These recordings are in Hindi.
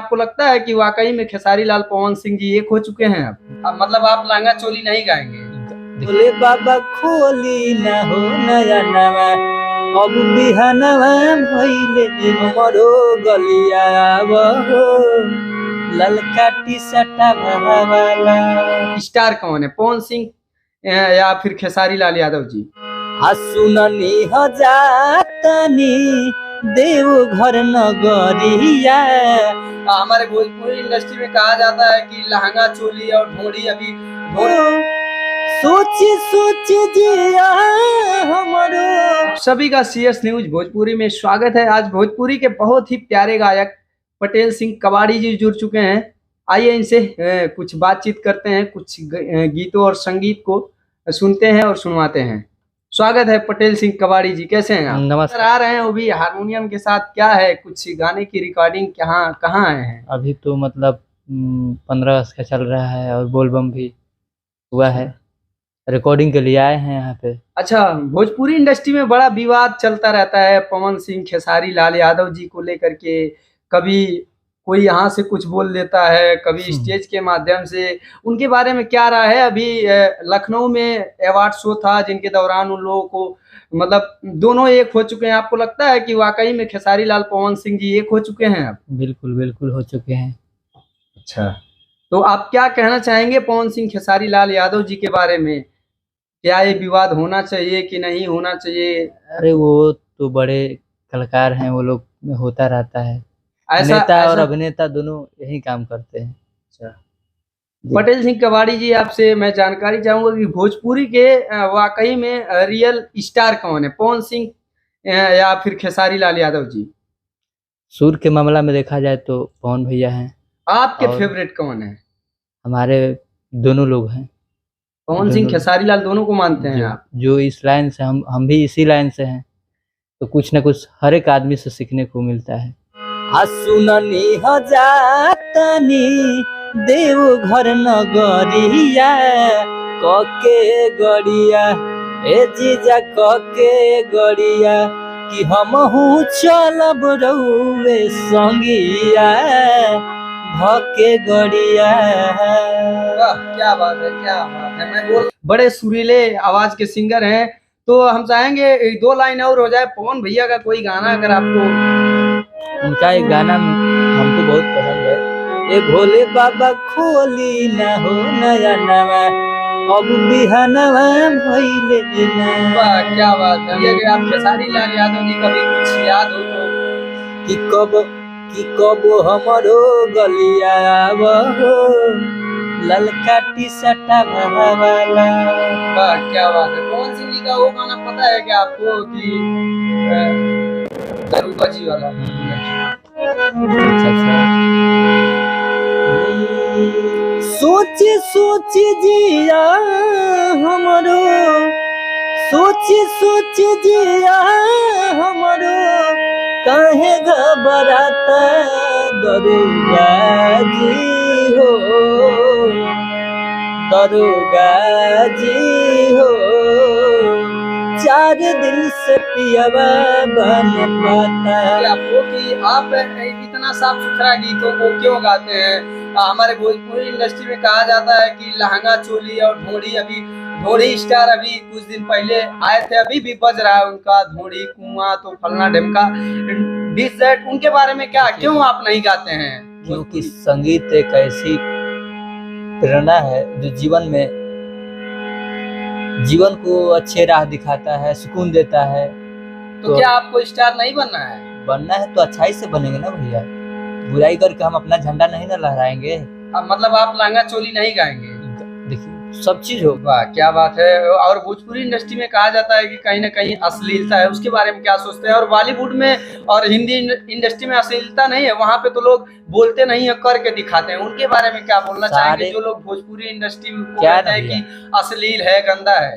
आपको लगता है कि वाकई में खेसारी लाल पवन सिंह जी एक हो चुके हैं अब मतलब आप लहंगा चोली नहीं गाएंगे? बोले बाबा खोली ना हो नया नवा अब बिहानवा भइले हमरो गलिया हो ललका टी शर्टा वाला। स्टार कौन है, पवन सिंह या फिर खेसारी लाल यादव जी? सुननी हो जातनी देव घर नगरिया। हमारे भोजपुरी इंडस्ट्री में कहा जाता है कि लहंगा चोली और ढोड़ी अभी सोच सोच जिया हमरो। सभी का CS न्यूज भोजपुरी में स्वागत है। आज भोजपुरी के बहुत ही प्यारे गायक पटेल सिंह कबाड़ी जी जुड़ चुके हैं। आइए इनसे कुछ बातचीत करते हैं, कुछ गीतों और संगीत को सुनते हैं और सुनवाते हैं। स्वागत है पटेल सिंह कबाड़ी जी, कैसे हैं आप? नमस्कार। आ रहे हैं वो भी हारमोनियम के साथ, क्या है कुछ गाने की रिकॉर्डिंग कहाँ आए हैं? अभी तो मतलब 15 अगस्त का चल रहा है और बोलबम भी हुआ है, रिकॉर्डिंग के लिए आए हैं यहाँ पे। अच्छा, भोजपुरी इंडस्ट्री में बड़ा विवाद चलता रहता है पवन सिंह खेसारी लाल यादव जी को लेकर के। कभी कोई यहाँ से कुछ बोल देता है, कभी स्टेज के माध्यम से। उनके बारे में क्या राय है? अभी लखनऊ में अवार्ड शो था जिनके दौरान उन लोगों को मतलब दोनों एक हो चुके हैं। आपको लगता है कि वाकई में खेसारी लाल पवन सिंह जी एक हो चुके हैं अब? बिल्कुल बिल्कुल हो चुके हैं। अच्छा, तो आप क्या कहना चाहेंगे पवन सिंह खेसारी लाल यादव जी के बारे में? क्या ये विवाद होना चाहिए कि नहीं होना चाहिए? अरे वो तो बड़े कलाकार हैं, वो लोग में होता रहता है। नेता और अभिनेता दोनों यही काम करते हैं। अच्छा, पटेल सिंह कबाड़ी जी, आपसे मैं जानकारी चाहूंगा कि भोजपुरी के वाकई में रियल स्टार कौन है, पवन सिंह या फिर खेसारी लाल यादव जी? सुर के मामला में देखा जाए तो पवन भैया हैं। आपके फेवरेट कौन है? हमारे दोनों लोग हैं, पवन सिंह खेसारी लाल दोनों को मानते हैं आप? जो इस लाइन से हम भी इसी लाइन से हैं, तो कुछ न कुछ हर एक आदमी से सीखने को मिलता है। सुननी हो जातनी देव घर नगरिया कके गड़िया ए जीजा कके गड़िया कि हमहू चलब रउवे संगिया भके गड़िया। क्या बात है, क्या बात है। मैं बोल बड़े सुरीले आवाज के सिंगर हैं, तो हम चाहेंगे 2 लाइन और हो जाए पवन भैया का कोई गाना अगर आपको। उनका एक गाना हमको बहुत पसंद है, ए भोले बाबा खोली ना हो नया नवा अब बिहानवा भइले ना। क्या बात है। ये आप खेसारी लाल यादव जी कभी कुछ याद हो तो कि कब हमरो गलिया हो ललका टी शर्टा वाला। क्या बात है। पवन सिंह जी का वो गाना पता है क्या आपको कि दरुका जी वाला? सोच सोच जिया हमरो, सोच सोच जिया हमरो काहे घबराता दरुगा जी हो, दरुगा जी हो 4 दिन से पियावा बन पाता। आपको कि आप इतना साफ सुथरा गीतों को क्यों गाते हैं? हमारे भोजपुरी इंडस्ट्री में कहा जाता है कि लहंगा चोली और ढोड़ी, अभी ढोड़ी स्टार अभी कुछ दिन पहले आए थे, अभी भी बज रहा है उनका ढोड़ी कुआं तो फलना ढमका डिजर्ट। उनके बारे में क्या, क्यों आप नहीं गाते हैं? क्योंकि संगीत एक ऐसी प्रेरणा है जो जीवन को अच्छे राह दिखाता है, सुकून देता है। तो क्या आपको स्टार नहीं बनना है? बनना है तो अच्छाई से बनेंगे ना भैया, बुराई करके हम अपना झंडा नहीं ना लहराएंगे। मतलब आप लहंगा चोली नहीं गाएंगे? देखिए सब चीज होगा। क्या बात है। और भोजपुरी इंडस्ट्री में कहा जाता है कि कहीं ना कहीं अश्लीलता है, उसके बारे में क्या सोचते हैं? और बॉलीवुड में और हिंदी इंडस्ट्री में अश्लीलता नहीं है, वहाँ पे तो लोग बोलते नहीं है, करके दिखाते हैं। उनके बारे में क्या बोलना चाहेंगे जो लोग भोजपुरी इंडस्ट्री में कहते हैं कि अश्लील है, गंदा है?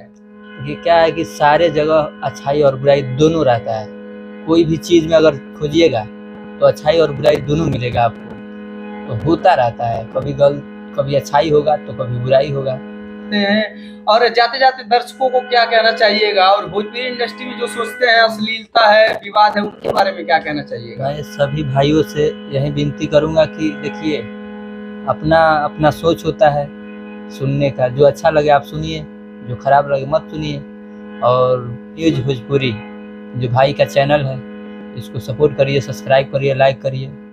ये क्या है कि सारे जगह अच्छाई और बुराई दोनों रहता है। कोई भी चीज में अगर खोजिएगा तो अच्छाई और बुराई दोनों मिलेगा आपको, तो होता रहता है। कभी अच्छाई होगा तो कभी बुराई होगा। सकते हैं। और जाते जाते दर्शकों को क्या कहना चाहिएगा, और भोजपुरी इंडस्ट्री में जो सोचते हैं अश्लीलता है, विवाद है, उनके बारे में क्या कहना चाहिएगा? मैं सभी भाइयों से यही विनती करूंगा कि देखिए, अपना अपना सोच होता है सुनने का। जो अच्छा लगे आप सुनिए, जो खराब लगे मत सुनिए। और न्यूज भोजपुरी जो भाई का चैनल है, इसको सपोर्ट करिए, सब्सक्राइब करिए, लाइक करिए।